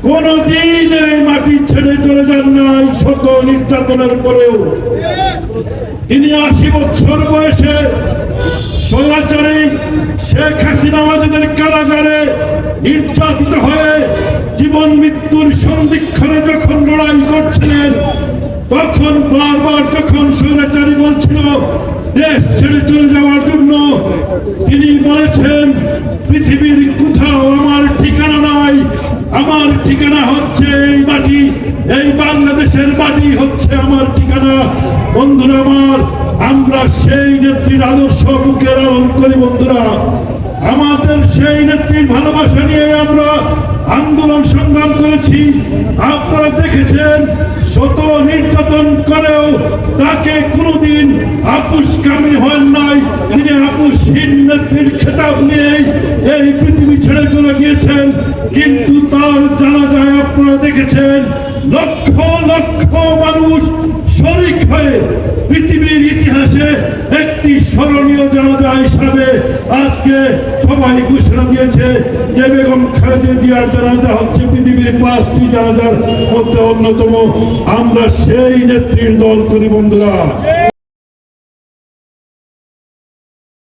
কোনদিন এই মাটি ছেড়ে চলে যান নাই শত নির্যাতনের পরেও। তিনি 80 বছর বয়সে স্বৈরাচারী শেখ হাসিনা আমাদের কারাগারে নির্যাতিত হয়ে জীবন মৃত্যুর সন্ধিক্ষণে যখন লড়াই করছিলেন, তখন বারবার যখন স্বৈরাচারী বলছিল দেশ ছেড়ে চলে যাওয়ার জন্য, তিনি বলেছেন পৃথিবীর কোথাও আমার ঠিকানা নাই, আমার ঠিকানা হচ্ছে এই মাটি, এই বাংলাদেশের মাটি হচ্ছে আমার ঠিকানা। বন্ধুরা আমার, আমরা সেই নেত্রীর আদর্শ বুকে লালন করি। বন্ধুরা, আমাদের সেই নেত্রীর ভালোবাসা নিয়ে আমরা আন্দোলন সংগ্রাম করেছি। আপনারা দেখেছেন শত নির্যাতন করেও তাকে কোনোদিন আপুসকামী হন নাই। তিনি আপুসহীন নেত্রীর খেতাব নিয়ে এই পৃথিবী ছেড়ে চলে গিয়েছেন। কিন্তু তার জানাজায় আপনারা দেখেছেন লক্ষ লক্ষ মানুষ শরীক হয়ে পৃথিবীর ইতিহাসে একটি স্মরণীয় জানাজা হিসাবে আজকে সবাই ঘোষণা দিয়েছে যে বেগম খালেদা জিয়ার জানাজা হচ্ছে পৃথিবীর 5টি জানাজার মধ্যে অন্যতম। আমরা সেই নেত্রীর দল করি। বন্ধুরা,